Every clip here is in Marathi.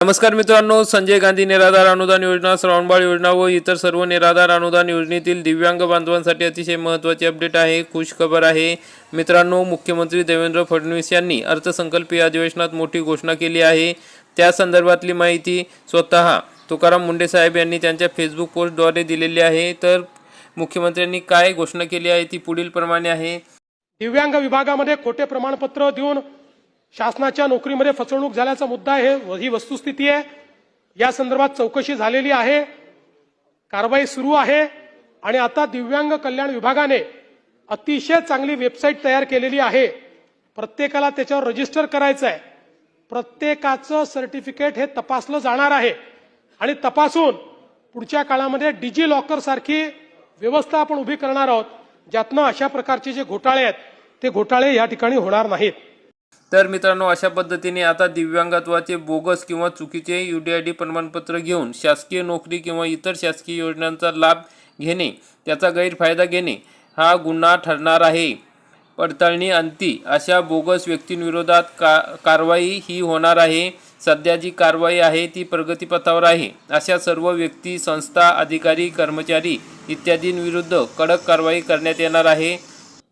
नमस्कार मित्रांनो, संजय गांधी निराधार अनुदान योजना, श्रावणबाळ योजना व इतर सर्व निराधार अनुदान योजनेतील दिव्यांग बांधवांसाठी अतिशय महत्त्वाची अपडेट आहे. खुश खबर आहे मित्रांनो, मुख्यमंत्री देवेंद्र फडणवीस यांनी अर्थसंकल्पीय अधिवेशनात मोठी घोषणा केली आहे. त्या संदर्भातली माहिती स्वतः तुकाराम मुंडे साहेब यांनी त्यांच्या फेसबुक पोस्टद्वारे दिलेली आहे. तर मुख्यमंत्र्यांनी काय घोषणा केली आहे ती पुढील प्रमाणे आहे. दिव्यांग विभागामध्ये खोटे प्रमाणपत्र देऊन शासनाच्या नोकरीमध्ये फसवणूक झाल्याचा मुद्दा आहे. ही वस्तुस्थिती आहे. या संदर्भात चौकशी झालेली आहे, कारवाई सुरू आहे आणि आता दिव्यांग कल्याण विभागाने अतिशय चांगली वेबसाईट तयार केलेली आहे. प्रत्येकाला त्याच्यावर रजिस्टर करायचं आहे. प्रत्येकाचं सर्टिफिकेट हे तपासलं जाणार आहे आणि तपासून पुढच्या काळामध्ये डिजी लॉकर सारखी व्यवस्था आपण उभी करणार आहोत, ज्यातनं अशा प्रकारचे जे घोटाळे आहेत ते घोटाळे या ठिकाणी होणार नाहीत. तर मित्रांनो, अशा पद्धतीने आता दिव्यांगत्वाचे बोगस किंवा चुकीचे UDID प्रमाणपत्र घेऊन शासकीय नोकरी किंवा इतर शासकीय योजनांचा लाभ घेणे, त्याचा गैरफायदा घेणे हा गुन्हा ठरणार आहे. पडताळणी अंती अशा बोगस व्यक्तींविरोधात कारवाई ही होणार आहे. सध्या जी कारवाई आहे ती प्रगतीपथावर आहे. अशा सर्व व्यक्ती, संस्था, अधिकारी, कर्मचारी इत्यादींविरुद्ध कडक कारवाई करण्यात येणार आहे.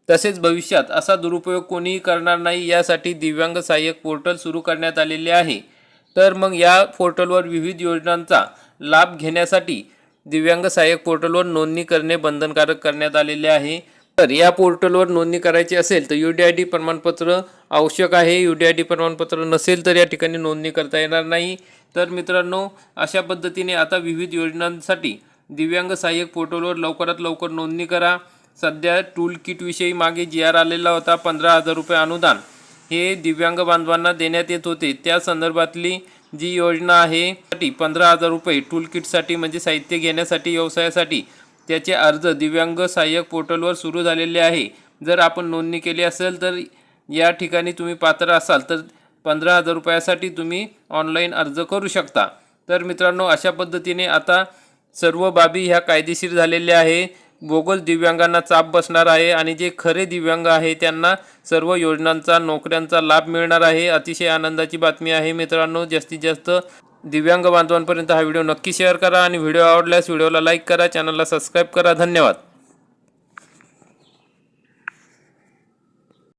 तसेच भविष्यात असा दुरुपयोग कोणीही करणार नाही यासाठी दिव्यांग सहाय्यक पोर्टल सुरू करण्यात आलेले आहे. तर मग या पोर्टलवर विविध योजनांचा लाभ घेण्यासाठी दिव्यांग सहाय्यक पोर्टलवर नोंदणी करणे बंधनकारक करण्यात आलेले आहे. तर या पोर्टलवर नोंदणी करायची असेल तर UDID प्रमाणपत्र आवश्यक आहे. UDID प्रमाणपत्र नसेल तर या ठिकाणी नोंदणी करता येणार नाही. तर मित्रांनो, अशा पद्धतीने आता विविध योजनांसाठी दिव्यांग सहाय्यक पोर्टलवर लवकरात लवकर नोंदणी करा. सध्या टूल किटविषयी मागे GR आलेला होता. 15,000 रुपये अनुदान हे दिव्यांग बांधवांना देण्यात येत होते. त्या संदर्भातली जी योजना आहे 15,000 रुपये टूल किटसाठी म्हणजे साहित्य घेण्यासाठी, व्यवसायासाठी, त्याचे अर्ज दिव्यांग सहाय्यक पोर्टलवर सुरू झालेले आहे. जर आपण नोंदणी केली असेल तर या ठिकाणी तुम्ही पात्र असाल तर 15,000 रुपयासाठी तुम्ही ऑनलाईन अर्ज करू शकता. तर मित्रांनो, अशा पद्धतीने आता सर्व बाबी ह्या कायदेशीर झालेल्या आहे. बोगस दिव्यांगांना चाप बसणार आहे आणि जे खरे दिव्यांग आहे त्यांना सर्व योजनांचा, नोकऱ्यांचा लाभ मिळणार आहे. अतिशय आनंदाची बातमी आहे मित्रांनो. जास्तीत जास्त दिव्यांग बांधवांपर्यंत हा व्हिडिओ नक्की शेअर करा आणि व्हिडिओ आवडल्यास व्हिडिओला लाईक करा, चॅनलला सबस्क्राईब करा. धन्यवाद.